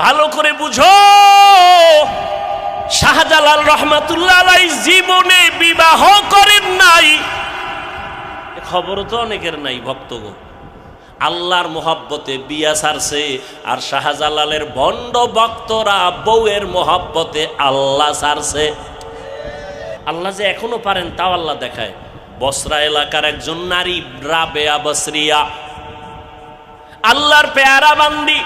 ভালো করে বুঝো, শাহজালাল রহমাতুল্লাহ আলাইহি জীবনে বিবাহ করেন নাই, খবর তো অনেকের নাই ভক্তগণ। আল্লাহর মোহাব্বতে বিয়া ছাড়ছে, আর শাহজালালের ভণ্ড ভক্তরা বউয়ের মোহাব্বতে আল্লাহ ছাড়ছে। আল্লাহ যে এখনো পারেন তাও আল্লাহ দেখায়। বসরা এলাকার একজন নারী রাবেয়া বসরিয়া, আল্লাহর পেয়ারা বান্দি,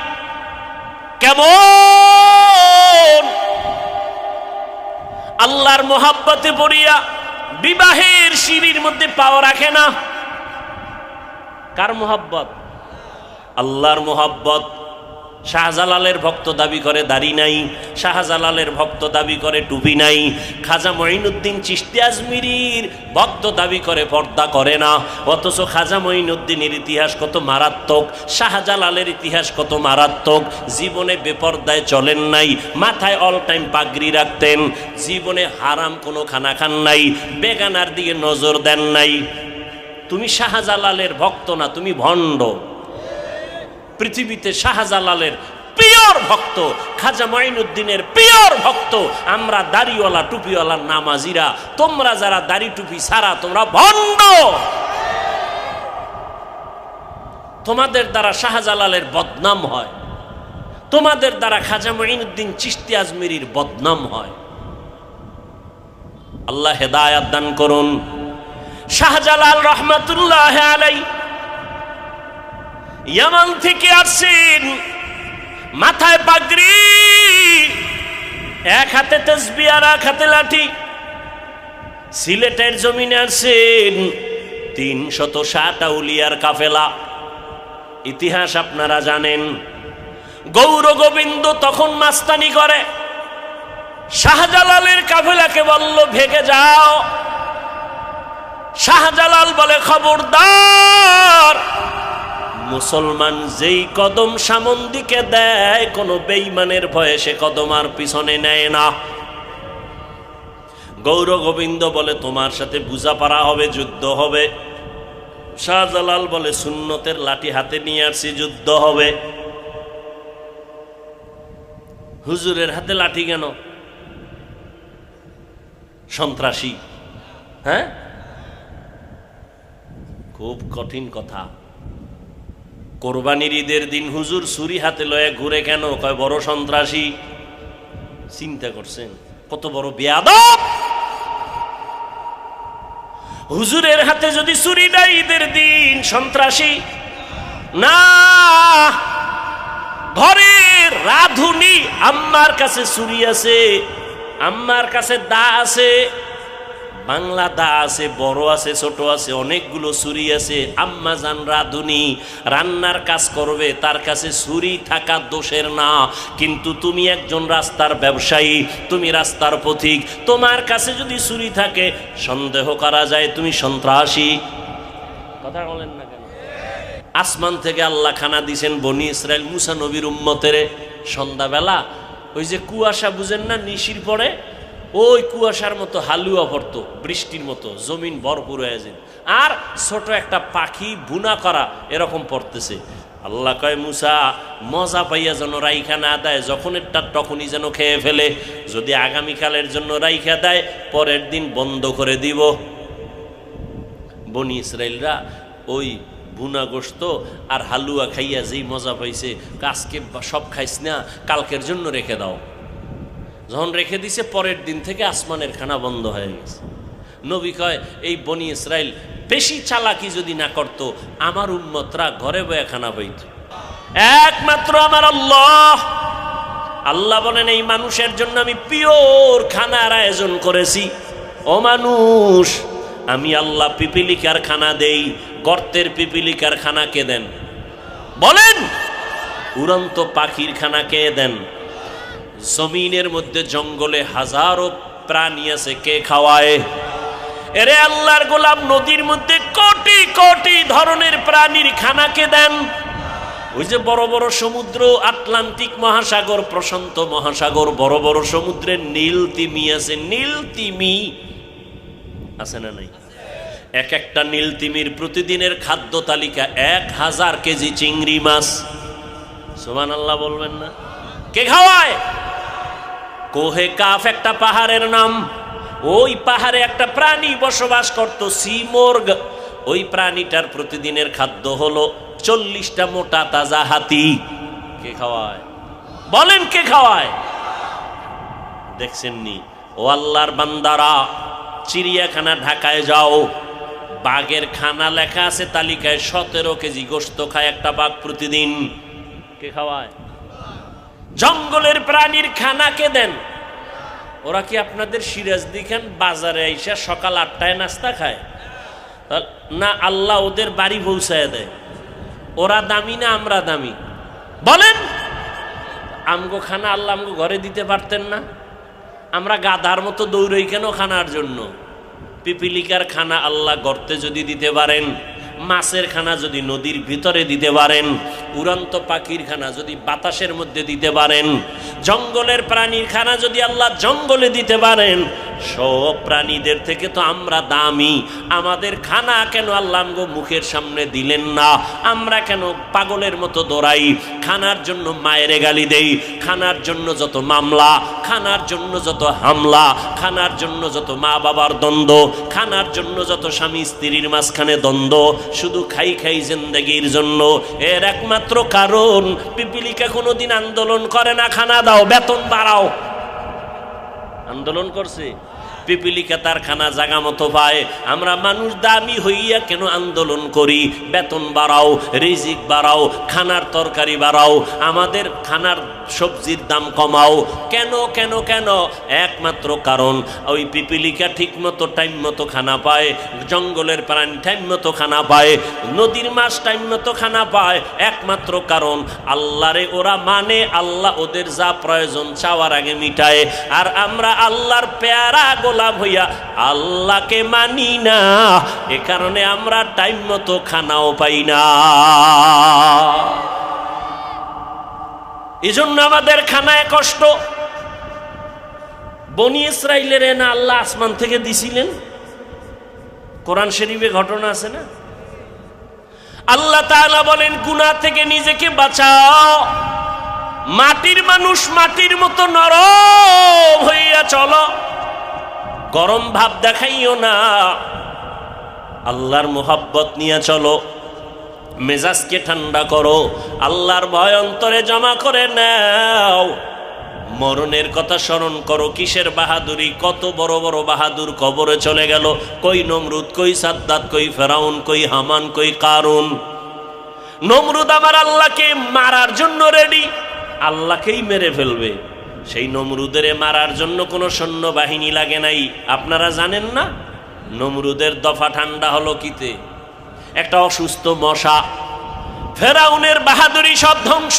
কেমন আল্লাহর মোহাব্বতে পড়িয়া বিবাহের সিঁড়ির মধ্যে পাও রাখে না। কার মোহাব্বত? আল্লাহর মোহাব্বত। শাহজালালের ভক্ত দাবি করে দাড়ি নাই, শাহজালালের ভক্ত দাবি করে টুপি নাই, খাজা মঈনুদ্দিন চিশতি আজমিরির ভক্ত দাবি করে পর্দা করে না। অথচ খাজা মঈনুদ্দিনের ইতিহাস কত মারাত্মক, শাহজালালের ইতিহাস কত মারাত্মক। জীবনে বেপর্দায় চলেন নাই, মাথায় অল টাইম পাগড়ি রাখতেন, জীবনে হারাম কোনো খানা খান নাই, বেগানার দিকে নজর দেন নাই। তুমি শাহজালালের ভক্ত না, তুমি ভণ্ড। পৃথিবীতে শাহজালালের পিওর ভক্ত, খাজা মঈনুদ্দিনের পিওর ভক্ত আমরা, দাড়িওয়ালা টুপিওয়ালা নামাজিরা। তোমরা যারা দাড়ি টুপি ছাড়া, তোমরা ভণ্ড। তোমাদের দ্বারা শাহজালালের বদনাম হয়, তোমাদের দ্বারা খাজা মঈনুদ্দিন চিশতি আজমিরির বদনাম হয়। আল্লাহ হেদায়াত দান করুন। শাহজালাল রহমাতুল্লাহ আলাইহি ইয়ামান থেকে আসছেন, মাথায় পাগড়ি, এক হাতে তাসবিহ আর এক হাতে লাঠি। সিলেটের জমিনে আসছেন ৩৬০ আউলিয়ার কাফেলা। ইতিহাস আপনারা জানেন। গৌর গোবিন্দ তখন মাস্তানি করে, শাহজালালের কাফেলাকে বলল ভেগে যাও। শাহজালাল বলে খবরদার, মুসলমান যেই কদম সামন দিকে দেয়, কোনো বেঈমানের ভয়ে সে কদম আর পিছনে নেয় না। গৌর গোবিন্দ বলে তোমার সাথে বুঝাপড়া হবে, যুদ্ধ হবে। শাহজালাল বলে সুন্নতের লাঠি হাতে নিয়ে আসছি, যুদ্ধ হবে। হুজুরের হাতে লাঠি কেন? সন্ত্রাসী? হ্যাঁ, খুব কঠিন কথা। কোরবানির ঈদের দিন হুজুর ছুরি হাতে লয়ে ঘুরে কেন? কয় বড় সন্ত্রাসী। চিন্তা করছেন কত বড় বেয়াদব? হুজুরের হাতে যদি ছুরি নাই ঈদের দিন, সন্ত্রাসী না। ঘরের রাধুনি আম্মার কাছে ছুরি আছে, আম্মার কাছে দা আছে, বাংলা দা আছে, বড় আছে, ছোট আছে, অনেকগুলো ছুরি আছে। আম্মা জান রাধুনি রান্নার কাজ করবে, তার কাছে ছুরি থাকা দোষের না। কিন্তু তুমি একজন রাস্তার ব্যবসায়ী, তুমি রাস্তার পথিক, তোমার কাছে যদি ছুরি থাকে সন্দেহ করা যায় তুমি সন্ত্রাসী। কথা বলেন না কেন? আসমান থেকে আল্লাহ খানা দিছেন বনি ইসরাইল মুসা নবীর উম্মতের। সন্ধ্যাবেলা ওই যে কুয়াশা বুঝেন না, নিশির পরে ওই কুয়াশার মতো হালুয়া পড়তো, বৃষ্টির মতো, জমিন ভরপুর হয়ে যায়, আর ছোট একটা পাখি বুনা করা এরকম পড়তেছে। আল্লাহ কয় মুসা মজা পাইয়া যেন রাইখা না দেয়, যখন একটা তখনই যেন খেয়ে ফেলে। যদি আগামীকালের জন্য রাইখা দেয়, পরের দিন বন্ধ করে দিব। বনি ইসরাইলরা ওই বুনা গোশত আর হালুয়া খাইয়া যেই মজা পাইছে, আজকে সব খাইস না, কালকের জন্য রেখে দাও। যখন রেখে দিছে, পরের দিন থেকে আসমানের খানা বন্ধ হয়ে গেছে। নবী কয় এই বনি ইসরাইল বেশি চালাকি যদি না করতো, আমার উম্মতরা ঘরে বয়ে খানা পাইত। একমাত্র আমার আল্লাহ। আল্লাহ বলেন এই মানুষের জন্য আমি পিওর খানার আয়োজন করেছি। ও মানুষ, আমি আল্লাহ পিপিলিকার খানা দেই। গর্তের পিপিলিকার খানা কে দেন বলেন? উড়ন্ত পাখির খানা কে দেন? জমিনের মধ্যে জঙ্গলে হাজারো প্রাণী আছে, কে খাওয়ায়? এরে আল্লাহর গোলাম, নদীর মধ্যে কোটি কোটি ধরনের প্রাণীর খানা কে দেন? ওই যে বড় বড় সমুদ্র, আটলান্টিক মহাসাগর, প্রশান্ত মহাসাগর, বড় বড় সমুদ্রের নীল তিমি আছে। নীল তিমি আছে না নাই? এক একটা নীল তিমির প্রতিদিনের খাদ্য তালিকা 1000 কেজি চিংড়ি মাছ। সুবহানাল্লাহ বলবেন না? কে খাওয়ায়? কোহে কাফ একটা পাহাড়ের নাম। ওই পাহাড়ে একটা প্রাণী বসবাস করত, সিমোর্গ। ওই প্রাণীটার প্রতিদিনের খাদ্য হলো 40টা মোটা তাজা হাতি। কে খাওয়ায়? বলেন কে খাওয়ায়? দেখছেননি? ও আল্লাহর বান্দারা, চিড়িয়াখানা ঢাকায় যাও, বাঘের খানা লেখা আছে তালিকায়, 17 কেজি গোশত খায় একটা বাঘ প্রতিদিন। কে খাওয়ায়? জঙ্গলের প্রাণীর খানা কে দেন? ওরা কি আপনাদের সিরাজ দিখান বাজারে আইসা সকাল 8টায় নাস্তা খায়? না, আল্লাহ ওদের বাড়ি পৌঁছায় দেয়। ওরা দামি না আমরা দামি? বলেন। আমগো খানা আল্লাহ আমগো ঘরে দিতে পারতেন না? আমরা গাধার মতো দৌড়ই কেন খানার জন্য? পিপিলিকার খানা আল্লাহ গর্তে যদি দিতে পারেন, মাছের খানা যদি নদীর ভিতরে দিতে পারেন, উড়ন্ত পাখির খানা যদি বাতাসের মধ্যে দিতে পারেন, জঙ্গলের প্রাণীর খানা যদি আল্লাহ জঙ্গলে দিতে পারেন, সব প্রাণীদের থেকে তো আমরা দামি। আমাদের খানা কেন আল্লাহ আমগো মুখের সামনে দিলেন না? আমরা কেন পাগলের মতো দৌড়াই? খানার জন্য মায়েরে গালি দেই, খানার জন্য যত মামলা, খানার জন্য যত হামলা, খানার জন্য যত মা বাবার দ্বন্দ্ব, খানার জন্য যত স্বামী স্ত্রীর মাঝখানে দ্বন্দ্ব, শুধু খাই খাই জিন্দেগির জন্য। এর একমাত্র কারণ, পিপিলিকা কোনোদিন আন্দোলন করে না খানা দাও, বেতন বাড়াও। আন্দোলন করছে? পিপিলিকা তার খানা জাগা মতো পায়। আমরা মানুষ দামি হইয়া কেন আন্দোলন করি? বেতন বাড়াও, রিজিক বাড়াও, খানার তরকারি বাড়াও, আমাদের খানার সবজির দাম কমাও। কেন কেন কেন? একমাত্র কারণ, ওই পিপিলিকা ঠিক মতো টাইম মতো খানা পায়, জঙ্গলের প্রাণী টাইম মতো খানা পায়, নদীর মাছ টাইম মতো খানা পায়। একমাত্র কারণ, আল্লাহরে ওরা মানে, আল্লাহ ওদের যা প্রয়োজন চাওয়ার আগে মিটায়। আর আমরা আল্লাহর পেয়ারা গোলাম হইয়া আল্লাহকে মানি না, এ কারণে আমরা টাইম মতো খানাও পাই না। এজন্য আমাদের খানায় কষ্ট। বনি ইসরাইলের না আল্লাহ আসমান থেকে দিছিলেন? কোরআন শরীফে ঘটনা আছে না? আল্লাহ তাআলা বলেন, গুনাহ থেকে নিজেকে বাঁচাও, মাটির মানুষ মাটির মতো নরম হইয়া চলো, গরম ভাব দেখাইও না, আল্লাহর মোহাব্বত নিয়ে চলো, মেজাজকে ঠান্ডা করো, আল্লাহর ভয় অন্তরে জমা করে নাও। মরণের কথা স্মরণ করো। কিসের বাহাদুরি? কত বড় বড় বাহাদুর কবরে চলে গেল। কই নমরুদ, কই সাদ্দাত, কই ফেরাউন, কই হামান, কই কারুন। নমরুদ আমার আল্লাহকে মারার জন্য রেডি, আল্লাহকেই মেরে ফেলবে। সেই নমরুদের মারার জন্য কোনো সৈন্যবাহিনী লাগে নাই। আপনারা জানেন না নমরুদের দফা ঠান্ডা হলো কিতে? একটা অসুস্থ মশা। ফেরাউনের বাহাদুরি সব ধ্বংস,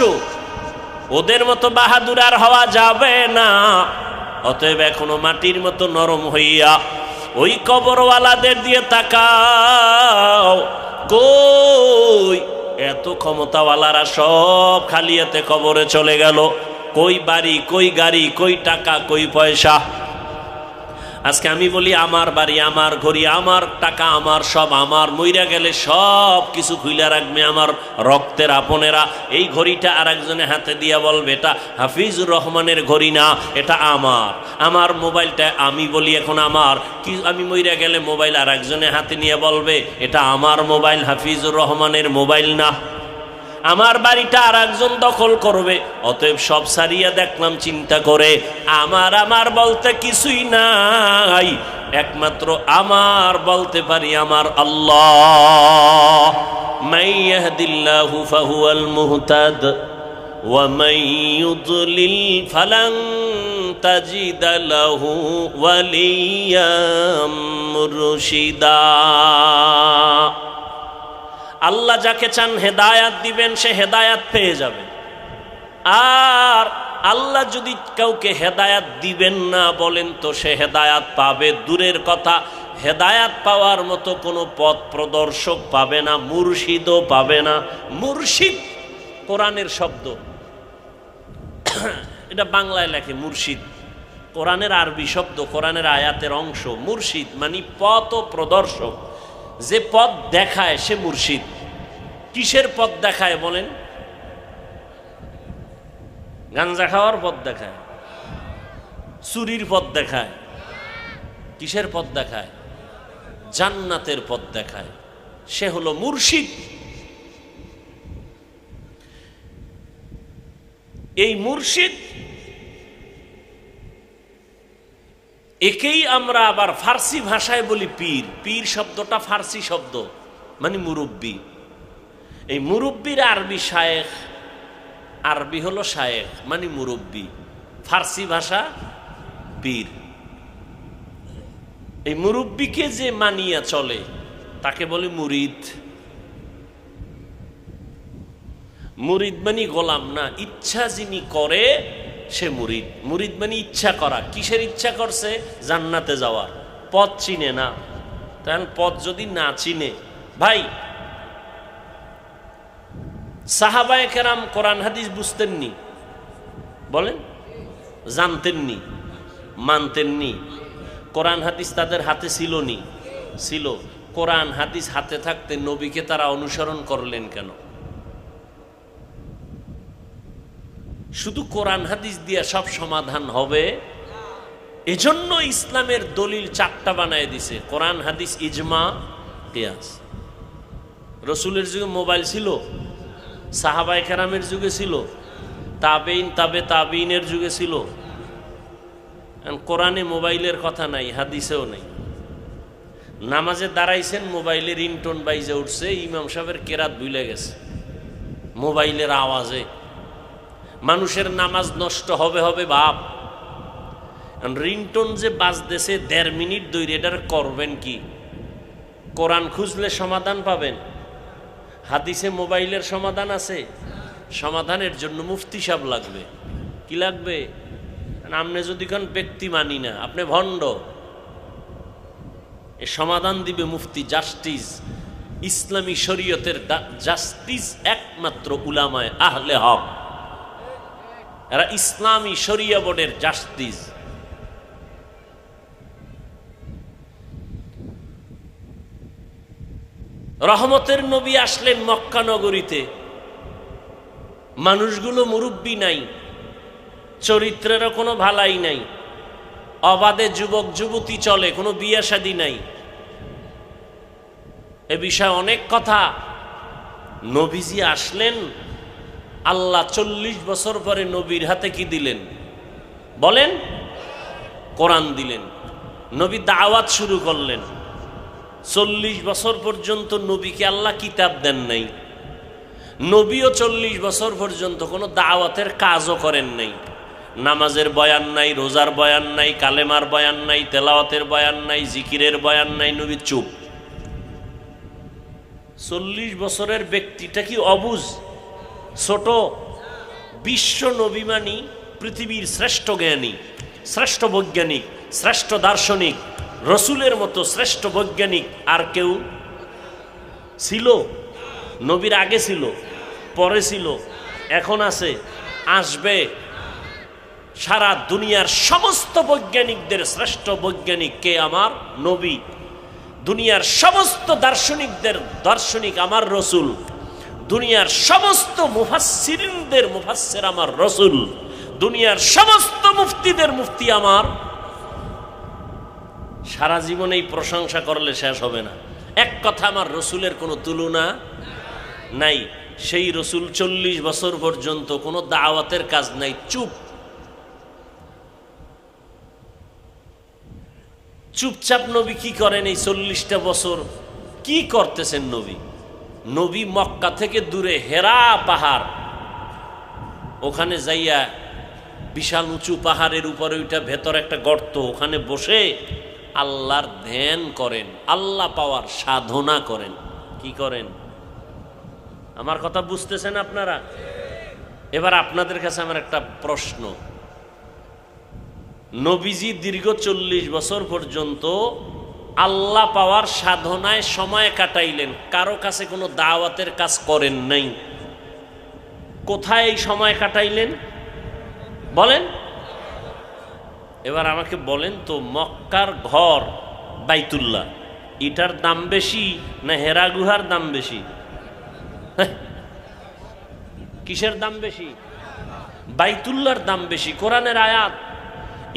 ওদের মতো বাহাদুর আর হওয়া যাবে না। অতএব এখনো মাটির মতো নরম হইয়া ওই কবরওয়ালাদের দিয়ে তাকাও। কই এত ক্ষমতাওয়ালারা সব খালিয়াতে কবরে চলে গেল। কই বাড়ি, কই গাড়ি, কই টাকা, কই পয়সা। আজকে আমি বলি আমার বাড়ি, আমার ঘড়ি, আমার টাকা, আমার সব আমার। মইরা গেলে সব কিছু খুইলা রাখবে আমার রক্তের আপনেরা। এই ঘড়িটা আর একজনের হাতে দিয়া বলবে এটা হাফিজুর রহমানের ঘড়ি না, এটা আমার। আমার মোবাইলটা আমি বলি এখন আমার, কি আমি মইরা গেলে মোবাইল আর একজনের হাতে নিয়ে বলবে এটা আমার মোবাইল, হাফিজুর রহমানের মোবাইল না। আমার বাড়িটা আর একজন দখল করবে। অতএব সব সারিয়া দেখলাম চিন্তা করে, আমার আমার বলতে কিছুই নাই, একমাত্র আমার বলতে পারি আমার আল্লাহ। মান ইয়াহদিল্লাহু ফাহুয়াল মুহতাদ ওয়া মান ইউদ্লিল ফালান তাজিদা লাহু ওয়ালিয়াম মুরশিদা। আল্লাহ যাকে চান হেদায়াত দিবেন, সে হেদায়াত পেয়ে যাবে। আর আল্লাহ যদি কাউকে হেদায়াত দিবেন না বলেন তো সে হেদায়াত পাবে দূরের কথা, হেদায়াত পাওয়ার মতো কোনো পথ প্রদর্শক পাবে না, মুর্শিদও পাবে না। মুর্শিদ কোরআনের শব্দ, এটা বাংলায় লেখে মুর্শিদ, কোরআনের আরবি শব্দ, কোরআনের আয়াতের অংশ। মুর্শিদ মানে পথ ও প্রদর্শক, যে পথ দেখায় সে মুর্শিদ। কিসের পথ দেখায় বলেন? গাঞ্জা খাওয়ার পথ দেখায়, চুরির পথ দেখায়, কিসের পথ দেখায়? জান্নাতের পথ দেখায়। সে হলো মুর্শিদ। এই মুর্শিদ, একেই আমরা আবার ফার্সি ভাষায় বলি পীর। পীর শব্দটা ফার্সি শব্দ, মানে মুরব্বী। এই মুরব্বীর আরবি শায়েখ, আরবি হলো শায়েখ মানে মুরব্বী, ফার্সি ভাষা পীর। এই মুরব্বীকে যে মানিয়া চলে তাকে বলে মুরিদ। মুরিদ মানে গোলাম না, ইচ্ছা যিনি করে সে মুরিদ। মুরিদ মানে ইচ্ছা করা। কিসের ইচ্ছা করছে? জান্নাতে যাওয়ার। পথ চিনে না, তাহলে পথ যদি না চিনে, ভাই সাহাবায়ে কেরাম কোরআন হাদিস বুঝতেননি? বলেন, জানতেননি, মানতেননি? কোরআন হাদিস তাদের হাতে ছিল নি? ছিল। কোরআন হাদিস হাতে থাকতে নবীকে তারা অনুসরণ করলেন কেন? শুধু কোরআন হাদিস দিয়ে সব সমাধান হবে এজন্য ইসলামের দলিল 4টা বানায় দিছে: কোরআন, হাদিস, ইজমা, কিয়াস। রসুলের যুগে মোবাইল ছিল? সাহাবায়ে কেরামের যুগে ছিল? তাবেইন, তাবেইনের যুগে ছিল? কোরআনে মোবাইলের কথা নাই, হাদিসেও নাই। নামাজে দাঁড়াইছেন, মোবাইলে রিংটোন বাইজে উঠছে, ইমাম সাহেবের কেরাত ভুলে গেছে মোবাইলের আওয়াজে। মানুষের নামাজ নষ্ট হবে হবে ভাব। রিংটোন যে বাজতেছে 1.5 মিনিট ধরে, এটার করবেন কি? কোরআন খুঁজলে সমাধান পাবেন, হাদিসে মোবাইলের সমাধান আছে। সমাধানের জন্য মুফতি সাহেব লাগবে। কি লাগবে? আপনি যদি কোন ব্যক্তি মানি না, আপনি ভণ্ড। এ সমাধান দিবে মুফতি, জাস্টিস, ইসলামী শরীয়তের জাস্টিস একমাত্র উলামায়ে আহলে হক। এরা ইসলামী শরিয়া বোর্ডের জাস্টিস। রহমতের নবী আসলেন মক্কা নগরীতে। মানুষগুলো মুরব্বী নাই, চরিত্রেরও কোনো ভালাই নাই, অবাধে যুবক যুবতী চলে, কোনো বিয়ে শাদী নাই। এ বিষয়ে অনেক কথা। নবীজি আসলেন, আল্লাহ 40 বছর পরে নবীর হাতে কি দিলেন? বলেন, কোরআন দিলেন। নবী দাওয়াত শুরু করলেন। 40 বছর পর্যন্ত নবীকে আল্লাহ কিতাব দেন নাই। নবীও 40 বছর পর্যন্ত কোনো দাওয়াতের কাজও করেন নাই। নামাজের বয়ান নাই, রোজার বয়ান নাই, কালেমার বয়ান নাই, তেলাওয়াতের বয়ান নাই, জিকিরের বয়ান নাই। নবী চুপ। 40 বছরের ব্যক্তিটা কি অবুঝ, ছোট? বিশ্ব নবী মানি পৃথিবীর শ্রেষ্ঠ জ্ঞানী, শ্রেষ্ঠ বৈজ্ঞানিক, শ্রেষ্ঠ দার্শনিক। রসুলের মতো শ্রেষ্ঠ বৈজ্ঞানিক আর কেউ ছিল? নবীর আগে ছিল, পরে ছিল, এখন আছে, আসবে। সারা দুনিয়ার সমস্ত বৈজ্ঞানিকদের শ্রেষ্ঠ বৈজ্ঞানিক কে? আমার নবী। দুনিয়ার সমস্ত দার্শনিকদের দার্শনিক আমার রসুল। দুনিয়ার সমস্ত মুফাসসিরিনদের মুফাসসির আমার রসুল। দুনিয়ার সমস্ত মুফতিদের মুফতি আমার। সারা জীবন এই প্রশংসা করলে শেষ হবে না। এক কথা, আমার রসুলের কোনো তুলনা নাই। সেই রসুল 40 বছর পর্যন্ত কোনো দাওয়াতের কাজ নাই, চুপ। চুপচাপ নবী কি করেন? এই 40টা বছর কি করতেছেন নবী? নবী মক্কা থেকে দূরে হেরা পাহাড়, ওখানে যাইয়া বিশাল উঁচু পাহাড়ের উপরে ওইটা ভেতর একটা গর্ত, ওখানে বসে আল্লাহর ধ্যান করেন, আল্লাহ পাওয়ার সাধনা করেন। কি করেন? আমার কথা বুঝতেছেন আপনারা? এবার আপনাদের কাছে আমার একটা প্রশ্ন। নবীজি দীর্ঘ 40 বছর পর্যন্ত আল্লাহ পাওয়ার সাধনায় সময় কাটাইলেন, কারো কাছে কোনো দাওয়াতের কাজ করেন নাই। কোথায় এই সময় কাটাইলেন বলেন? এবার আমাকে বলেন তো, মক্কার ঘর বাইতুল্লাহ, এটার দাম বেশি না হেরা গুহার দাম বেশি? কিসের দাম বেশি? বাইতুল্লাহর দাম বেশি। কোরআনের আয়াত,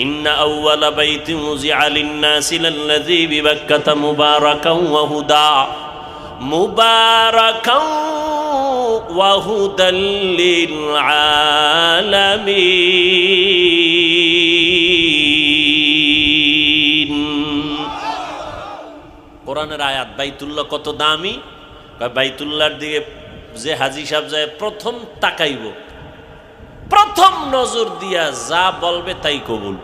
ইন্না আউওয়ালা বাইতিন উযিআ লিন-নাসি লাল্লাযী বিবাক্কাতা মুবারাকান ওয়া হুদা মুবারাকান ওয়া হুদাল লিল আলামিন। কোরআনের আয়াত। বাইতুল্লাহ কত দামি? বাইতুল্লাহর দিকে যে হাজী সাহেব যায় প্রথম তাকাইব, প্রথম নজর দিয়া যা বলবে তাই কবুল।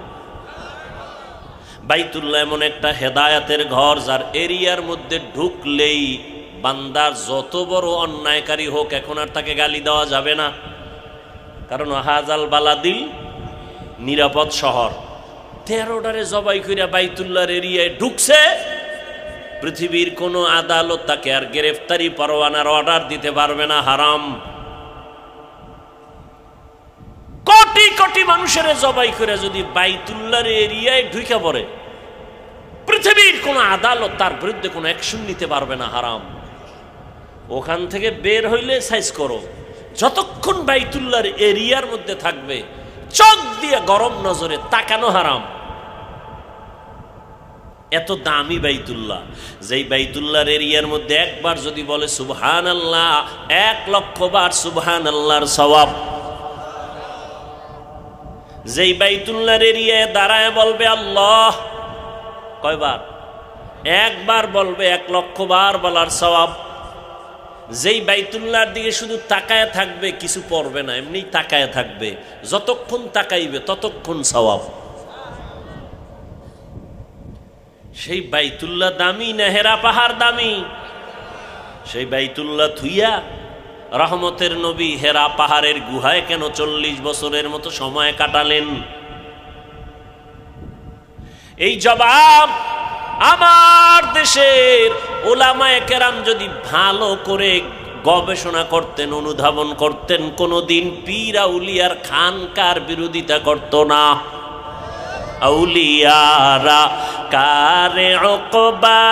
বাইতুল্লাহ এমন একটা হেদায়াতের ঘর, যার এরিয়ার মধ্যে ঢুকলেই বান্দার যত বড় অন্যায়কারী হোক এখন আর তাকে গালি দেওয়া যাবে না, কারণ হাজাল বালাদিল নিরাপদ শহর। 13টারে জবাই কইরা বাইতুল্লাহর এরিয়ায় ঢুকছে, পৃথিবীর কোনো আদালত তাকে আর গ্রেফতারি পরোয়ানার অর্ডার দিতে পারবে না, হারাম। কোটি কোটি মানুষের জবাই করে যদি বাইতুল্লাহর এরিয়ায় ঢুকে পড়ে, পৃথিবীর কোনো আদালত তার বিরুদ্ধে কোনো অ্যাকশন নিতে পারবে না, হারাম। ওখান থেকে বের হইলে সাইজ করো, যতক্ষণ বাইতুল্লাহর এরিয়ার মধ্যে থাকবে চোখ দিয়ে গরম নজরে তাকানো হারাম। এত দামি বাইতুল্লাহ, যেই বাইতুল্লাহর এরিয়ার মধ্যে একবার যদি বলে সুবহানাল্লাহ, 1,00,000 বার সুবহানাল্লাহর সওয়াব। যেই বাইতুল্লাহর এরিয়ায় দাঁড়ায় বলবে আল্লাহ, কয়বার? একবার বলবে 1,00,000 বার বলার সওয়াব। যেই বাইতুল্লাহর দিকে শুধু তাকায় থাকবে, কিছু পড়বে না, এমনি তাকায় থাকবে, যতক্ষণ তাকাইবে ততক্ষণ সওয়াব। সেই বাইতুল্লাহ দামি না হেরা পাহাড় দামি? সেই বাইতুল্লাহ থুইয়া রহমতের নবী হেরা পাহাড়ের গুহায় কেন 40 বছরের মতো সময় কাটালেন? এই জবাব আমার দেশের উলামায়ে কেরাম যদি ভালো করে গবেষণা করতেন, অনুধাবন করতেন, কোনদিন পীর আউলিয়ার খানকার বিরোধিতা করত না। আউলিয়ারা কারে উকবা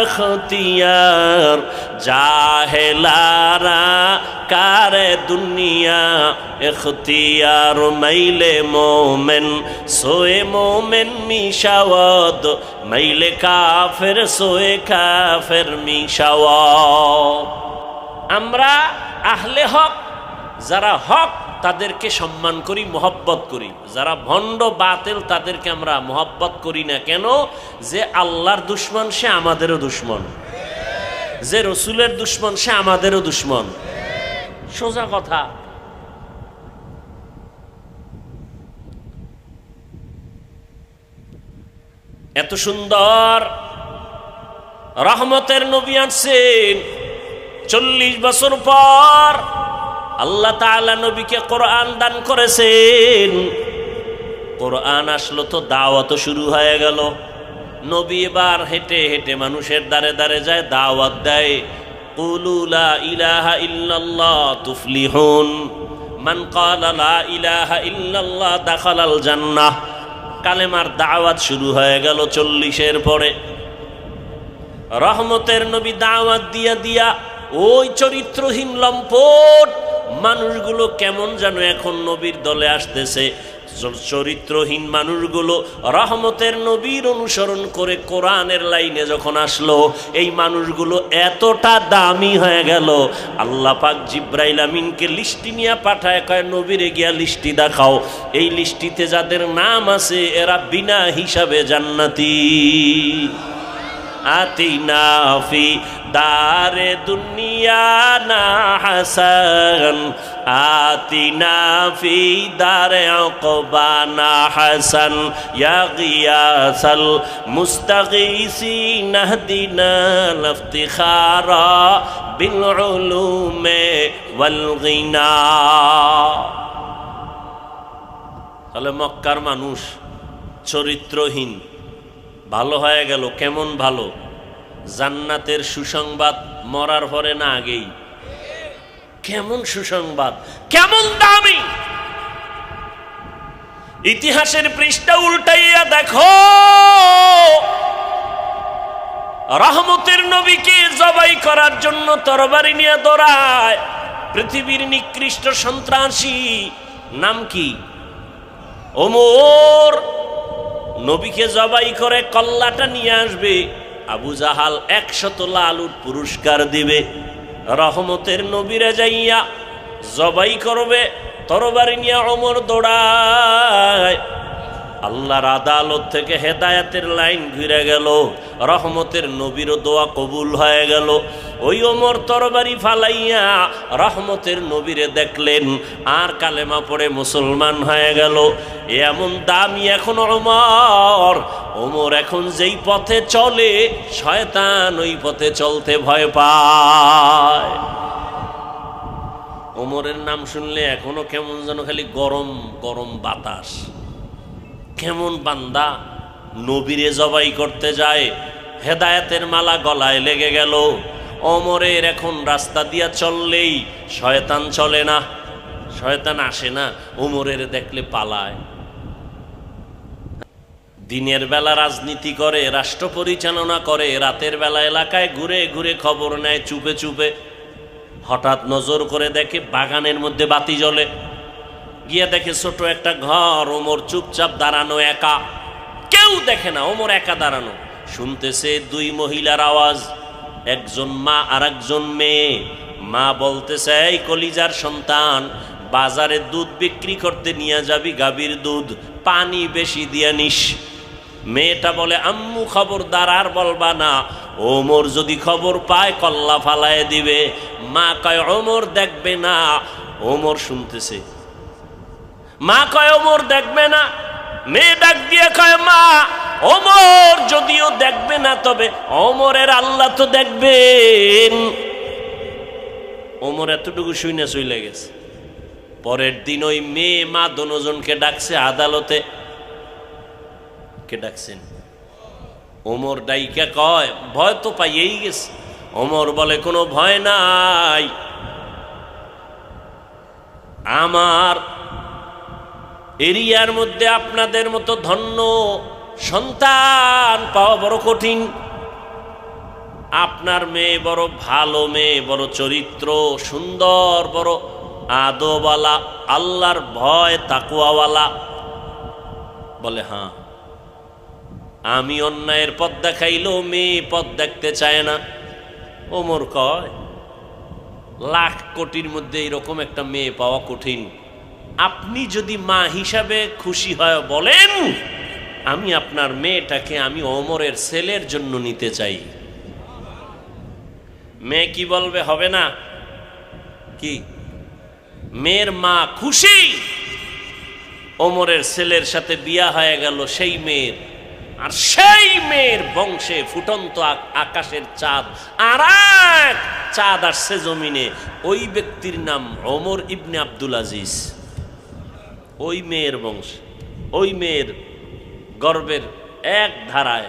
ইখতিয়ার, জাহেলারা কারে দুনিয়া ইখতিয়ার। মাইলে মোমেন সোয়ে মোমেন মিশাওয়াদ, মাইলে কাফের সোয়ে কাফের মিশাওয়াদ। আমরা আহলে হক, যারা হক তাদেরকে সম্মান করি, মহব্বত করি। যারা ভণ্ড বাতিল তাদেরকে আমরা মহব্বত করি না। কেন? যে আল্লাহর দুশ্মন সে আমাদেরও দুশ্মন, যে রসুলের দুশ্মন সে আমাদেরও দুশ্মন। সোজা কথা। এত সুন্দর রহমতের নবী আসছেন, 40 বছর পর আল্লাহ তাআলা নবীকে কোরআন দান করেছেন। কোরআন আসলো তো দাওয়াত শুরু হয়ে গেল। নবী এবার হেঁটে হেঁটে মানুষের দ্বারে দ্বারে যায়, দাওয়াত দেয়। কুলু লা ইলাহা ইল্লাল্লাহ তুফলিহুন, মান ক্বালা লা ইলাহা ইল্লাল্লাহ দাখালাল জান্নাহ। কালেমার দাওয়াত শুরু হয়ে গেল 40-এর পরে। রহমতের নবী দাওয়াত দিয়া দিয়া ওই চরিত্রহীন লম্পট মানুষগুলো কেমন যেন এখন নবীর দলে আসতেছে। চরিত্রহীন মানুষগুলো রহমতের নবীর অনুসরণ করে কোরআনের লাইনে যখন আসলো, এই মানুষগুলো এতটা দামি হয়ে গেল, আল্লাহ পাক জিব্রাইল আমিনকে লিস্টি নিয়ে পাঠায়, কয় নবীরে গিয়া লিস্টি দেখাও। এই লিস্টিতে যাদের নাম আছে এরা বিনা হিসাবে জান্নাতি। আতিনা ফি দারে দুনিয়া না হাসান, আতিনা ফি দারে উকবা না হাসান, ইয়া গিয়াসাল মুস্তাগীসিন ইহদিনা লিফতিখারা বিল উলুমে ওয়াল গিনা। তাহলে মক্কার মানুষ চরিত্রহীন ভালো হয়ে গেল। কেমন ভালো? জান্নাতের সুসংবাদ মরার পরে না আগেই। কেমন সুসংবাদ, কেমন দামি! ইতিহাসের পৃষ্ঠা উল্টাইয়া দেখো, রহমতের নবীকে জবাই করার জন্য তরবারি নিয়ে দৌড়ায় পৃথিবীর নিকৃষ্ট সন্ত্রাসী নাম কি? ওমর নবীকে জবাই করে কল্লাটা নিয়ে আসবে, আবু জাহাল 100 লাল উট পুরস্কার দিবে। রহমতের নবীরে যাইয়া জবাই করবে, তরবারি নিয়ে ওমর দৌড়ায়। আল্লাহর আদালত থেকে হেদায়েতের লাইন ঘুরে গেল, রহমতের নবীরও দোয়া কবুল হয়ে গেল। ওই ওমর তরবারি ফালাইয়া রহমতের নবীরে দেখলেন, আর কালেমা পড়ে মুসলমান হয়ে গেল। এমন দামি এখন ওমর। ওমর এখন যেই পথে চলে, শয়তান ওই পথে চলতে ভয় পায়। ওমরের নাম শুনলে এখনো কেমন যেন খালি গরম গরম বাতাস। কেমন বান্দা নবীরে জবাই করতে যায়, হেদায়েতের মালা গলায় লেগে গেল। ওমরের এখন রাস্তা দিয়া চললেই শয়তান চলে না, শয়তান আসে না, ওমরের দেখলে পালায়। দিনের বেলা রাজনীতি করে, রাষ্ট্র পরিচালনা করে, রাতের বেলা এলাকায় ঘুরে ঘুরে খবর নেয় চুপে চুপে। হঠাৎ নজর করে দেখে বাগানের মধ্যে বাতি জ্বলে, গিয়ে দেখে ছোট একটা ঘর, ওমর চুপচাপ দাঁড়ানো একা, কেউ দেখে না, ওমর একা দাঁড়ানো। শুনতেছে 2 মহিলার আওয়াজ, একজন মা আর একজন মেয়ে। মা বলতেছে, এই কলিজার সন্তান, বাজারে দুধ বিক্রি করতে নিয়ে যাবি, গাভীর দুধ, পানি বেশি দিয়া নিস। মেয়েটা বলে, আম্মু খবরদার আর বলবা না, ওমর যদি খবর পায় কল্লা ফালায় দিবে। মা কয়, ওমর দেখবে না। ওমর শুনতেছে, মা কয় ওমর দেখবে না। মেয়ে ডাক দিয়ে কয়, মা ওমর যদিও দেখবে না, তবে ওমরের আল্লাহ তো দেখবেন। ওমর এতটুকু শুনে চলে গেছে। পরের দিন ওই মেয়ে মা দুজনকে ডাকছে আদালতে। কে ডাকছেন? ওমর ডাইকা কয়, ভয় তো পাইয়েই গেছে। ওমর বলে, কোনো ভয় নাই, আমার এরিয়ার মধ্যে আপনাদের মতো ধন্য সন্তান পাওয়া বড় কঠিন। আপনার মেয়ে বড় ভালো মেয়ে, বড় চরিত্র সুন্দর, বড় আদবওয়ালা, আল্লাহর ভয় তাকওয়াওয়ালা। বলে, হ্যাঁ। আমি অন্যায়ের পথ দেখাইলেও মেয়ে পথ দেখতে চায় না। ওমর কয়, লাখ কোটির মধ্যে এরকম একটা মেয়ে পাওয়া কঠিন। আপনি যদি মা হিসাবে খুশি হয় বলেন, আমি আপনার মেয়েটাকে আমি ওমরের ছেলের জন্য নিতে চাই। মেয়ে কি বলবে? হবে না কি? মেয়ের মা খুশি, ওমরের ছেলের সাথে বিয়া হয়ে গেল সেই মেয়ের। আর সেই মেয়ের বংশে ফুটন্ত আকাশের চাঁদ, আর এক চাঁদ আসছে জমিনে। ওই ব্যক্তির নাম ওমর ইবনে আব্দুল আজিজ। ওই মেয়ের বংশ, ওই মেয়ের গর্বের এক ধারায়।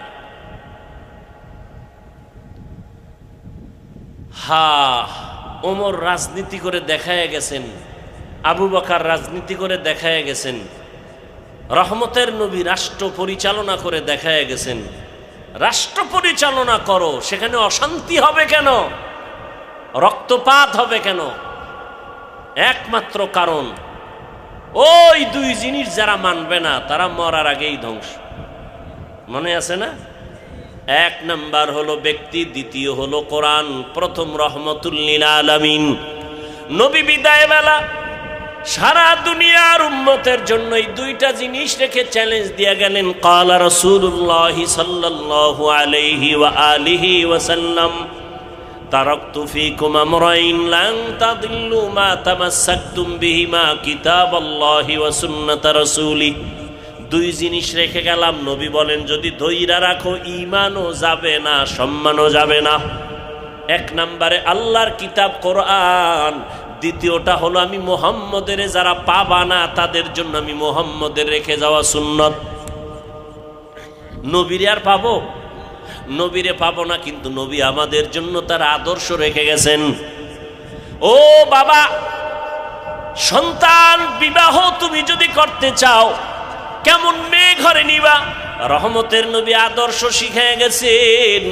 ওমর রাজনীতি করে দেখায় গেছেন, আবু বকর রাজনীতি করে দেখায় গেছেন, রহমতের নবী রাষ্ট্র পরিচালনা করে দেখায় গেছেন। রাষ্ট্র পরিচালনা করো, সেখানে অশান্তি হবে কেন? রক্তপাত হবে কেন? একমাত্র কারণ, ওই 2 জিনিস যারা মানবে না তারা মরার আগেই ধ্বংস। মনে আছে না? 1 নাম্বার হলো ব্যক্তি, দ্বিতীয় হলো কোরআন, প্রথম রহমতুল লিল আলামিন। নবী বিদায় বেলা সারা দুনিয়ার উম্মতের জন্য এই 2টা জিনিস রেখে চ্যালেঞ্জ দিয়ে গেলেন। ক্বালা রাসূলুল্লাহ সাল্লাল্লাহু আলাইহি ওয়া আলিহি ওয়াসাল্লাম, তারাকতু ফীকুম আমরাইন লান তাদিল্লু মা তামাসসাকতুম বিহিমা কিতাবাল্লাহি ওয়া সুন্নাত রাসূলি। 2 জিনিস রেখে গেলাম। নবী বলেন, যদি ধৈর্য রাখো ঈমানও যাবে না, সম্মানও যাবে না। 1 নম্বরে আল্লাহর কিতাব কোরআন, দ্বিতীয়টা হলো আমি মুহাম্মদের, যারা পাবা না তাদের জন্য আমি মুহাম্মদের রেখে যাওয়া সুন্নত। নবীরে আর পাবো? নবীরে পাবো না, কিন্তু নবী আমাদের জন্য তার আদর্শ রেখে গেছেন। ও বাবা, সন্তান বিবাহ তুমি যদি করতে চাও, কেমন মেয়ে ঘরে নিবা? রহমতের নবী আদর্শ শিখিয়ে গেছেন।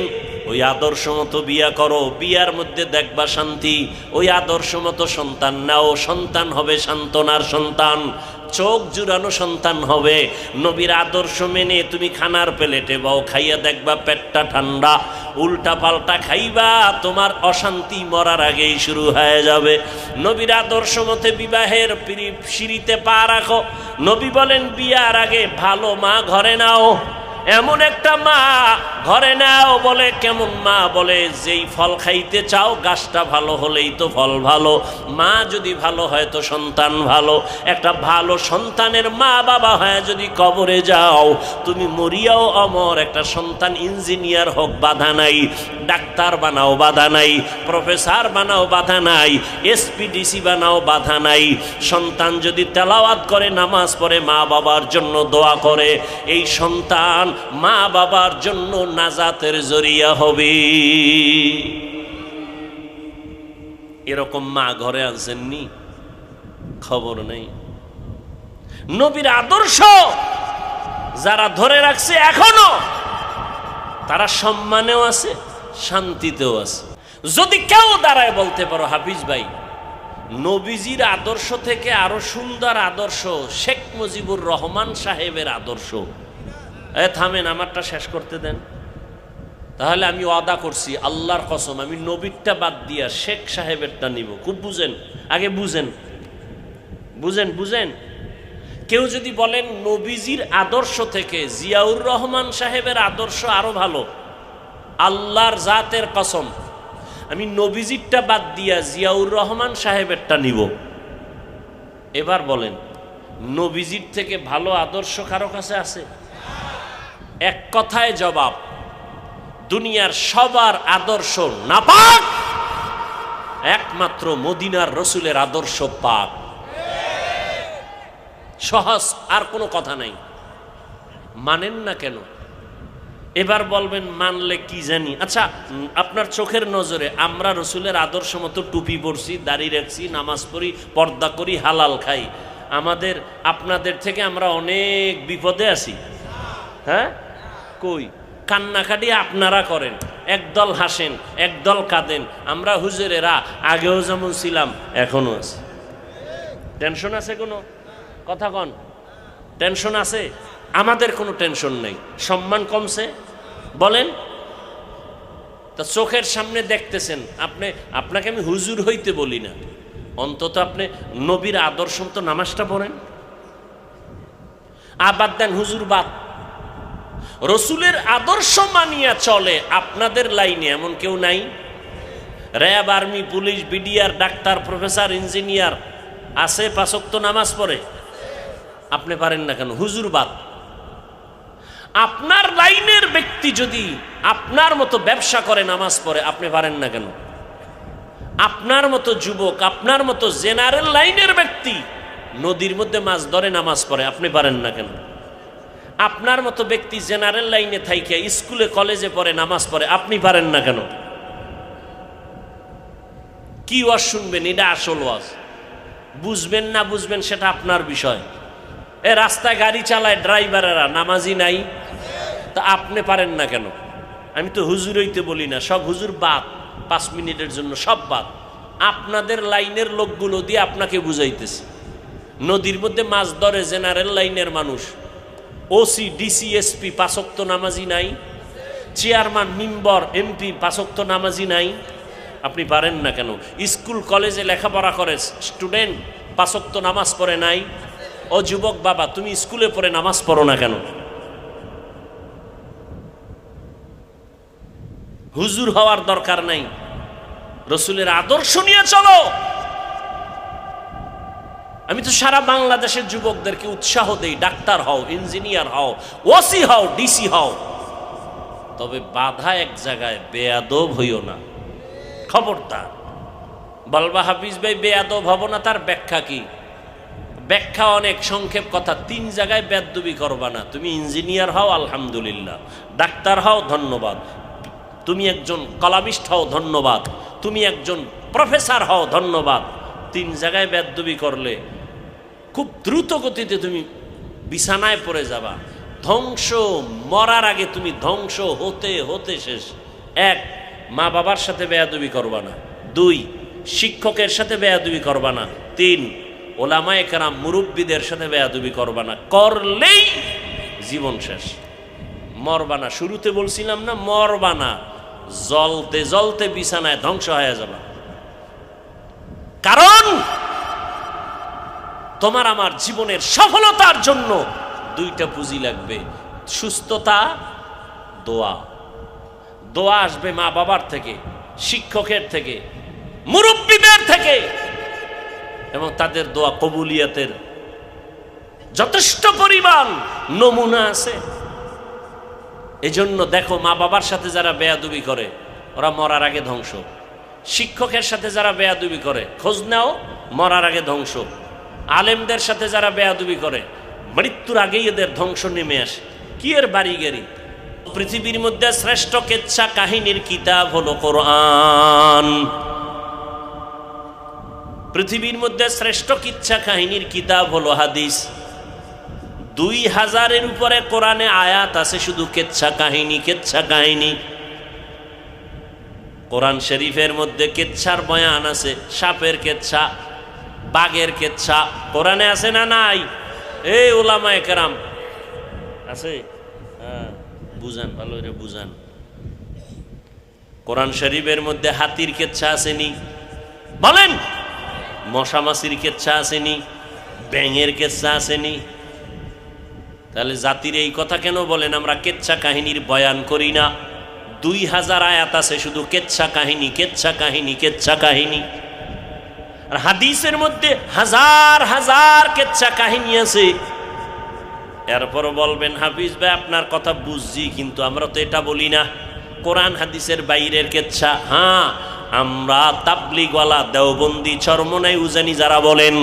ওই আদর্শ মতো বিয়া করো, বিয়ার মধ্যে দেখবা শান্তি। ওই আদর্শ মতো সন্তান নাও, সন্তান হবে সান্ত্বনার সন্তান, চোখ জুড়ানো সন্তান হবে। নবীর আদর্শ মেনে তুমি খানার প্লেটে বাও, খাইয়া দেখবা পেটটা ঠান্ডা। উল্টা পাল্টা খাইবা, তোমার অশান্তি মরার আগেই শুরু হয়ে যাবে। নবীর আদর্শ মতে বিবাহের সিঁড়িতে পা রাখো। নবী বলেন বিয়ার আগে ভালো মা ঘরে নাও, এমন একটা মা ঘরে নাও। বলে কেমন মা? বলে যেই ফল খাইতে চাও গাছটা ভালো হলেই তো ফল ভালো। মা যদি ভালো হয় তো সন্তান ভালো। একটা ভালো সন্তানের মা বাবা হয় যদি কবরে যাও, তুমি মরিয়াও অমর। একটা সন্তান ইঞ্জিনিয়ার হোক বাধা নাই, ডাক্তার বানাও বাধা নাই, প্রফেসর বানাও বাধা নাই, এসপিডিসি বানাও বাধা নাই। সন্তান যদি তেলাওয়াত করে, নামাজ পড়ে, মা বাবার জন্য দোয়া করে, এই সন্তান মা বাবার জন্য নাজাতের জরিয়া হবে। এরকম মা ঘরে আনছেননি? খবর নেই। নবীর আদর্শ যারা ধরে রাখছে এখনো, তারা সম্মানেও আছে, শান্তিতেও আছে। যদি কেউ দাঁড়ায় বলতে পারো হাফিজ ভাই, নবীজির আদর্শ থেকে আরো সুন্দর আদর্শ শেখ মুজিবুর রহমান সাহেবের আদর্শ, থামেন, আমারটা শেষ করতে দেন। তাহলে আমি ওয়াদা করছি আল্লাহর কসম, আমি নবীরটা বাদ দিয়া শেখ সাহেবেরটা নিব। খুব বুঝেন, আগে বুঝেন বুঝেন বুঝেন। কেউ যদি বলেন নবীজির আদর্শ থেকে জিয়াউর রহমান সাহেবের আদর্শ আরো ভালো, আল্লাহর জাতের কসম আমি নবীজিরটা বাদ দিয়া জিয়াউর রহমান সাহেবেরটা নিব। এবার বলেন, নবীজির থেকে ভালো আদর্শ কারো কাছে আছে? এক কথায় জবাব, দুনিয়ার সবার আদর্শ নাপাক, একমাত্র মদিনার রসুলের আদর্শ পাক। সহজ, আর কোনো কথা নাই। মানেন না কেন? এবার বলবেন মানলে কি জানি। আচ্ছা, আপনার চোখের নজরে আমরা রসুলের আদর্শ মতো টুপি পরছি, দাড়ি রাখছি, নামাজ পড়ি, পর্দা করি, হালাল খাই, আমাদের আপনাদের থেকে আমরা অনেক বিপদে আছি? হ্যাঁ, কই? কান্নাকাটি আপনারা করেন, একদল হাসেন, একদল কাঁদেন। আমরা হুজুরেরা আগেও যেমন ছিলাম এখনো আছে। টেনশন আছে কোনো? কথা কন, টেনশন আছে? আমাদের কোনো টেনশন নেই। সম্মান কমছে বলেন? তা চোখের সামনে দেখতেছেন আপনি, আপনাকে আমি হুজুর হইতে বলি না, অন্তত আপনি নবীর আদর্শ তো নামাজটা পড়েন। আবাদ দেন হুজুর বাদ, রসুলের আদর্শ মানিয়া চলে। আপনাদের লাইনে এমন কেউ নাই? RAB, army, police, BDR, doctor, professor, engineer আছে, পাঁচ ওয়াক্ত নামাজ পড়ে। আপনি পারেন না কেন? হুজুর বাদ। আপনার লাইনের ব্যক্তি যদি আপনার মতো ব্যবসা করে, নামাজ পড়ে, আপনি পারেন না কেন? আপনার মতো যুবক, আপনার মতো জেনারেল লাইনের ব্যক্তি নদীর মধ্যে মাছ ধরে, নামাজ পড়ে, আপনি পারেন না কেন? আপনার মতো ব্যক্তি জেনারেল লাইনে থাইকে স্কুলে কলেজে পড়ে, নামাজ পড়ে, আপনি পারেন না কেন? কি ওয়াজ শুনবেন? এটা আসল ওয়াজ। বুঝবেন না বুঝবেন সেটা আপনার বিষয়। এ রাস্তায় গাড়ি চালায় ড্রাইভারেরা, নামাজি নাই? তা আপনি পারেন না কেন? আমি তো হুজুর হইতে বলি না, সব হুজুর বাদ, 5 মিনিটের জন্য সব বাদ। আপনাদের লাইনের লোকগুলো দিয়ে আপনাকে বুঝাইতেছে। নদীর মধ্যে মাছ ধরে জেনারেল লাইনের মানুষ, ওসি, ডিসি, এসপি 5 ওয়াক্ত নামাজি নাই? চেয়ারম্যান, মেম্বার, এমপি 5 ওয়াক্ত নামাজি নাই? আপনি পারেন না কেন? স্কুল কলেজে লেখাপড়া করে স্টুডেন্ট 5 ওয়াক্ত নামাজ পড়ে নাই? ও যুবক বাবা, তুমি স্কুলে পড়ে নামাজ পড়ো না কেন? হুজুর হওয়ার দরকার নাই, রসুলের আদর্শ নিয়ে চলো। আমি তো সারা বাংলাদেশের যুবকদেরকে উৎসাহ দেই, ডাক্তার হও, ইঞ্জিনিয়ার হও, ওসি হও, ডিসি হও, তবে বাধা এক জায়গায়, বেয়াদব হইও না। খবরদার। বলবা হাফিজ ভাই বেয়াদব হব না, তার ব্যাখ্যা কি? ব্যাখ্যা অনেক সংক্ষেপ কথা, 3 জায়গায় বেয়াদবি করবা না। তুমি ইঞ্জিনিয়ার হও, আলহামদুলিল্লাহ, ডাক্তার হও, ধন্যবাদ, তুমি একজন কলামিস্ট হও, ধন্যবাদ, তুমি একজন প্রফেসর হও, ধন্যবাদ। 3 জায়গায় বেয়াদবি করলে খুব দ্রুত গতিতে তুমি বিছানায় পড়ে যাবা, ধ্বংস, মরার আগে তুমি ধ্বংস হতে হতে শেষ। এক, মা বাবার সাথে বেয়াদবি করবা না। দুই, শিক্ষকের সাথে বেয়াদবি করবা না। তিন, ওলামায়ে কেরাম মুরব্বীদের সাথে বেয়াদবি করবা না। করলেই জীবন শেষ, মরবা না। শুরুতে বলছিলাম না, মরবা না, জ্বলতে জ্বলতে বিছানায় ধ্বংস হয়ে যাবা। কারণ তোমার আমার জীবনের সফলতার জন্য দুইটা পুঁজি লাগবে, সুস্থতা, দোয়া। দোয়া আসবে মা বাবার থেকে, শিক্ষকের থেকে, মুরব্বীদের থেকে, এবং তাদের দোয়া কবুলিয়াতের যথেষ্ট পরিমাণ নমুনা আছে। এজন্য দেখো, মা বাবার সাথে যারা বেয়াদবি করে ওরা মরার আগে ধ্বংস। শিক্ষকের সাথে যারা বেয়াদবি করে খোঁজ নাও, মরার আগে ধ্বংস। আলেমদের সাথে যারা বেয়াদবি করে মৃত্যুর আগেই এদের ধ্বংস নেমে আসে। কি এর বাড়িগাড়ি? পৃথিবীর মধ্যে শ্রেষ্ঠ কেচ্ছা কাহিনীর কিতাব হলো কোরআন। পৃথিবীর মধ্যে শ্রেষ্ঠ কিচ্ছা কাহিনীর কিতাব হলো হাদিস। 2000-এর উপরে কোরআনে আয়াত আছে শুধু কেচ্ছা কাহিনী, কেচ্ছা কাহিনী। কোরআন শরীফের মধ্যে কেচ্ছার বয়ান আছে, সাপের কেচ্ছা, বাঘের কেচ্ছা কোরআনে আছে না নাই? এই ওলামায়ে কেরাম আছে, হ্যাঁ, বুঝান, ভালো করে বুঝান। কোরআন শরীফের মধ্যে হাতির কেচ্ছা আসেনি? বলেন। মশা মাছির কেচ্ছা আসেনি? ব্যাঙের কেচ্ছা আসেনি? তাহলে জাতির এই কথা কেন বলেন আমরা কেচ্ছা কাহিনীর বয়ান করি না? 2000 আয়াত আছে শুধু কেচ্ছা কাহিনী, কেচ্ছা কাহিনী, কেচ্ছা কাহিনী। আর হাদিসের মধ্যে হাজার হাজার কেচ্ছা কাহিনী আছে। এরপর বলবেন হাফিজ ভাই আপনার কথা বুঝছি, কিন্তু আমরা তো এটা বলি না, কোরআন হাদিসের বাইরের কেচ্ছা। হ্যাঁ, আমরা তাবলিগওয়ালা, দেওবন্দি, চরমনাই, উজানি যারা বলেন,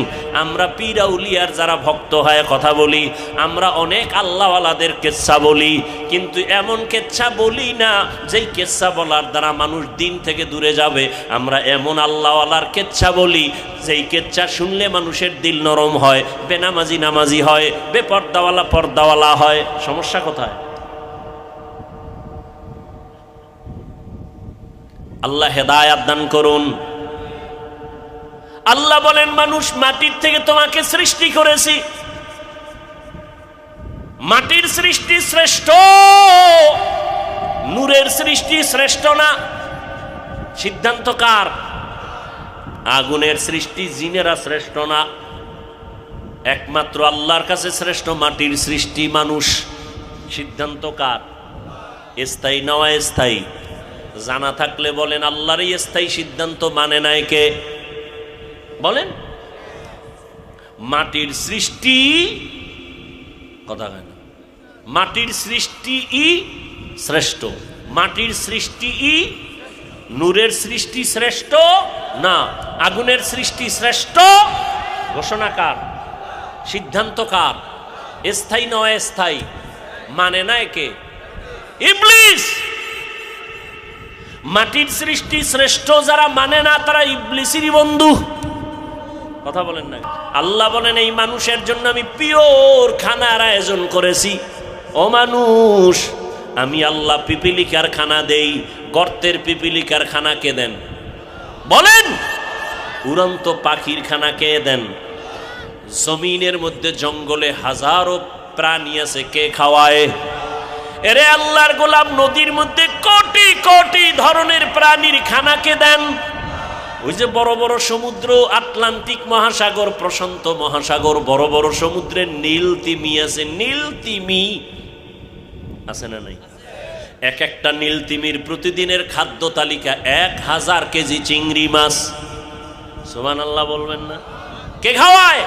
আমরা পীর আউলিয়ার যারা ভক্ত হয় কথা বলি, আমরা অনেক আল্লাহওয়ালাদের কেচ্ছা বলি, কিন্তু এমন কেচ্ছা বলি না যেই কেচ্ছা বলার দ্বারা মানুষ দিন থেকে দূরে যাবে। আমরা এমন আল্লাহওয়ালার কেচ্ছা বলি যেই কেচ্ছা শুনলে মানুষের দিল নরম হয়, বেনামাজি নামাজি হয়, বেপর্দাওয়ালা পর্দাওয়ালা হয়। সমস্যা কোথায়? আল্লাহ হেদায়াত দান করুন। আল্লাহ বলেন, মানুষ মাটির থেকে তোমাকে সৃষ্টি করেছি। মাটির সৃষ্টি শ্রেষ্ঠ, নূরের সৃষ্টি শ্রেষ্ঠ না। সিদ্ধান্ত কার? আগুনের সৃষ্টি জিনেরা শ্রেষ্ঠ না, একমাত্র আল্লাহর কাছে শ্রেষ্ঠ মাটির সৃষ্টি মানুষ। সিদ্ধান্ত কার? স্থায়ী না অস্থায়ী? জানা থাকলে বলেন, আল্লাহরই স্থায়ী সিদ্ধান্ত মানে নাই কে? বলেন। মাটির সৃষ্টি, কথা হয় না, মাটির সৃষ্টি শ্রেষ্ঠ, মাটির সৃষ্টি নূরের সৃষ্টি শ্রেষ্ঠ না, আগুনের সৃষ্টি শ্রেষ্ঠ। ঘোষণা কার? সিদ্ধান্ত কার? স্থায়ী না অস্থায়ী? মানে নাই কে? ইবলিস। মাটির সৃষ্টি শ্রেষ্ঠ যারা মানে না তারা ইবলিসেরই বন্ধু। কথা বলেন না? আল্লাহ বলেন, এই মানুষের জন্য আমি পিওর খানার আয়োজন করেছি। ও মানুষ, আমি আল্লাহ পিপিলিকার খানা দেই। গর্তের পিপিলিকার খানা কে দেন? বলেন। উড়ন্ত পাখির খানা কে দেন? জমিনের মধ্যে জঙ্গলে হাজারো প্রাণী আছে, কে খাওয়ায়? এরে আল্লাহর গোলাম, নদীর মধ্যে কোটি কোটি ধরনের প্রাণীর খানাকে দেন। ওই যে বড় বড় সমুদ্র, আটলান্টিক মহাসাগর, প্রশান্ত মহাসাগর, বড় বড় সমুদ্রের নীল তিমি আছে। নীল তিমি আছে না নাই? এক একটা নীল তিমির প্রতিদিনের খাদ্য তালিকা 1000 কেজি চিংড়ি মাছ। সুবহানাল্লাহ বলবেন না? কে খাওয়ায়?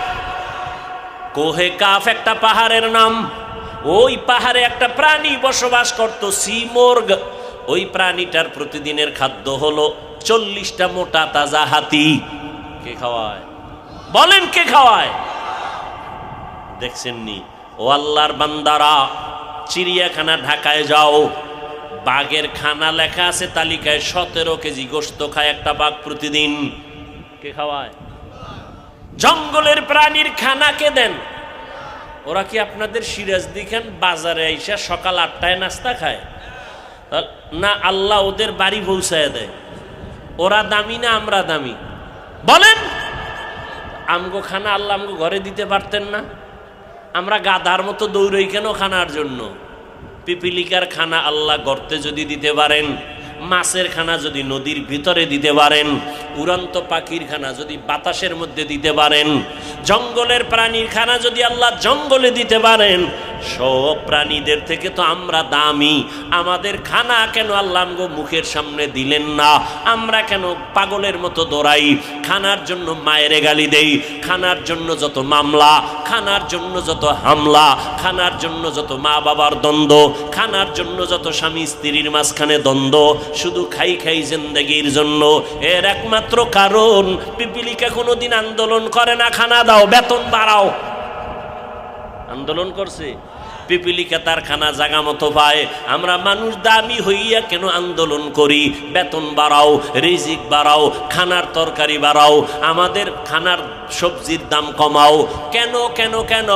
কোহে কাফ একটা পাহাড়ের নাম। ওই পাহাড়ে একটা প্রাণী বসবাস করত, সিমোর্গ। ওই প্রাণীটার প্রতিদিনের খাদ্য হলো 40টা মোটা তাজা হাতি। কে খাওয়ায়? বলেন, কে খাওয়ায়? দেখছেননি? ও আল্লাহর বান্দারা, চিড়িয়াখানা ঢাকায় যাও, বাঘের খানা লেখা আছে তালিকায়, 17 কেজি গোশত খায় একটা বাঘ প্রতিদিন। কে খাওয়ায়? জঙ্গলের প্রাণীর খানা কে দেন? ওরা কি আপনাদের সিরাজদি খান বাজারে আইসা সকাল 8টায় নাস্তা খায়? না আল্লাহ ওদের বাড়ি পৌঁছায় দেয়? ওরা দামি না আমরা দামি? বলেন। আমগো খানা আল্লাহ আমগো ঘরে দিতে পারতেন না? আমরা গাধার মতো দৌড়ই কেন খানার জন্য? পিপিলিকার খানা আল্লাহ গর্তে যদি দিতে পারেন, মাছের খানা যদি নদীর ভিতরে দিতে পারেন, উড়ন্ত পাখির খানা যদি বাতাসের মধ্যে দিতে পারেন, জঙ্গলের প্রাণীর খানা যদি আল্লাহ জঙ্গলে দিতে পারেন, সব প্রাণীদের থেকে তো আমরা দামি। আমাদের খানা কেন আল্লাহ আমগো মুখের সামনে দিলেন না? আমরা কেন পাগলের মতো দৌড়াই? খানার জন্য মায়েরে গালি দেই, খানার জন্য যত মামলা, খানার জন্য যত হামলা, খানার জন্য যত মা বাবার দ্বন্দ্ব, খানার জন্য যত স্বামী স্ত্রীর মাঝখানে দ্বন্দ্ব, শুধু খাই খাই জিন্দেগির জন্য। এর একমাত্র কারণ পিপিলিকা কোনোদিন আন্দোলন করে না, খানা দাও, বেতন বাড়াও। আন্দোলন করছে? পিপিলিকা তার খানা জাগা মতো পায়। আমরা মানুষ দামি হইয়া কেন আন্দোলন করি? বেতন বাড়াও, রিজিক বাড়াও, খানার তরকারি বাড়াও, আমাদের খানার সবজির দাম কমাও। কেন কেন কেন?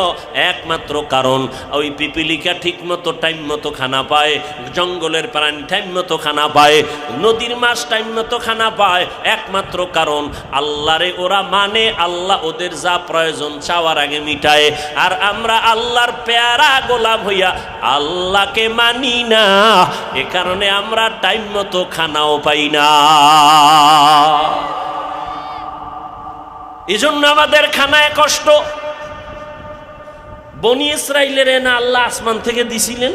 একমাত্র কারণ ওই পিপিলিকা ঠিক মতো টাইম মতো খানা পায়, জঙ্গলের প্রাণী টাইম মতো খানা পায়, নদীর মাছ টাইম মতো খানা পায়। একমাত্র কারণ আল্লাহরে ওরা মানে, আল্লাহ ওদের যা প্রয়োজন চাওয়ার আগে মিটায়। আর আমরা আল্লাহর পেয়ারা গোলাম হইয়া আল্লাহকে মানি না, এ কারণে আমরা টাইম মতো খানাও পাই না। এজন্য আমাদের খানায় কষ্ট। বনি ইসরাইলের না আল্লাহ আসমান থেকে দিছিলেন?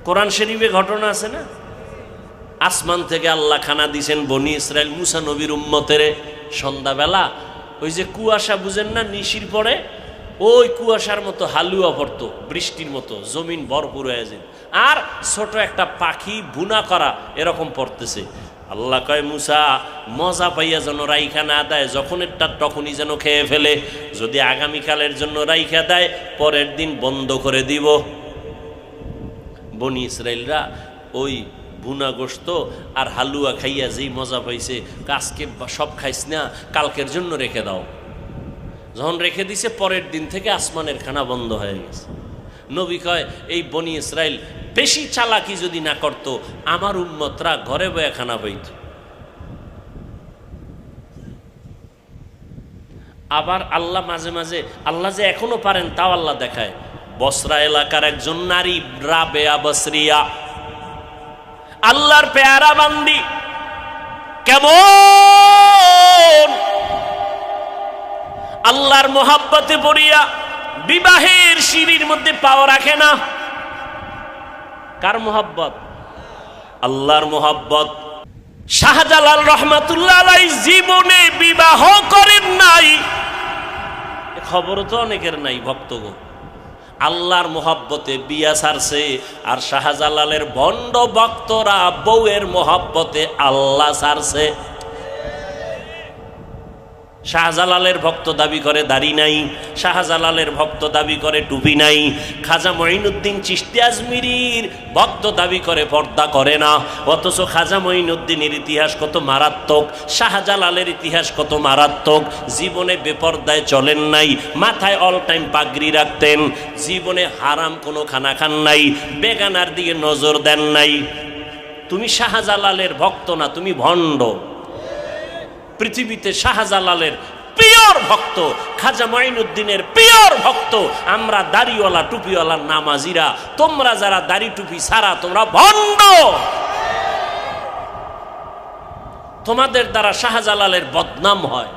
কোরআন শরীফে ঘটনা আছে না? আসমান থেকে আল্লাহ খানা দিছেন বনি ইসরাইল মুসা নবীর উম্মতের। সন্ধ্যাবেলা ওই যে কুয়াশা বুঝেন না, নিশির পরে ওই কুয়াশার মতো হালুয়া পড়তো, বৃষ্টির মতো জমিন ভরপুর হয়ে যায়, আর ছোট একটা পাখি বুনা করা এরকম পড়তেছে। আল্লাহ কয় মুসা মজা পাইয়া যেন রাইখা না দেয়, যখন একটা তখনই যেন খেয়ে ফেলে। যদি আগামীকালের জন্য রাইখা দেয়, পরের দিন বন্ধ করে দিব। বনি ইসরাইলরা ওই বুনা গোশত আর হালুয়া খাইয়া যেই মজা পাইছে, আজকে সব খাইস না, কালকের জন্য রেখে দাও। যখন রেখে দিছে, পরের দিন থেকে আসমানের খানা বন্ধ হয়ে গেছে। নবী কয় এই বনি ইসরাইল বেশি চালাকি যদি না করত, আমার উম্মতরা ঘরে বয়ে খানা পাইত। আবার আল্লাহ মাঝে মাঝে, আল্লাহ যে এখনো পারেন তাও আল্লাহ দেখায়। বসরা এলাকার একজন নারী রাবেয়া বসরিয়া, আল্লাহর পেয়ারা বান্দি, কেমন আল্লাহর মোহাব্বতে পড়িয়া বিবাহের সিঁড়ির মধ্যে পাও রাখে না। কার মোহাব্বত? আল্লাহর মোহাব্বত। শাহজালাল রহমাতুল্লাহ আলাইহি জীবনে বিবাহ করেন নাই, খবর তো অনেকের নাই ভক্তগণ। আল্লাহর মোহাব্বতে বিয়া ছাড়ছে। আর শাহজালালের ভণ্ড ভক্তরা বউয়ের মোহাব্বতে আল্লাহ ছাড়ছে। শাহজালালের ভক্ত দাবি করে দাড়ি নাই, শাহজালালের ভক্ত দাবি করে টুপি নাই। খাজা মঈনুদ্দিন চিশতি আজমিরির ভক্ত দাবি করে পর্দা করে না। অথচ খাজা মঈনুদ্দিনের ইতিহাস কত মারাত্মক, শাহজালালের ইতিহাস কত মারাত্মক। জীবনে বেপর্দায় চলেন নাই, মাথায় অল টাইম পাগড়ি রাখতেন, জীবনে হারাম কোনো খানা খান নাই, বেগানার দিকে নজর দেন নাই। তুমি শাহজালালের ভক্ত না, তুমি ভণ্ড। পৃথিবীতে শাহজালালের পিওর ভক্ত, খাজা মঈনুদ্দিনের পিওর ভক্ত আমরা, দাড়িওয়ালা টুপিওয়ালা নামাজিরা। তোমরা যারা দাড়ি টুপি ছাড়া, তোমরা ভণ্ড। তোমাদের দ্বারা শাহজালালের বদনাম হয়,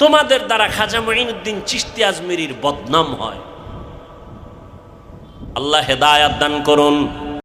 তোমাদের দ্বারা খাজা মঈনুদ্দিন চিশতি আজমিরির বদনাম হয়। আল্লাহ হেদায়াত দান করুন।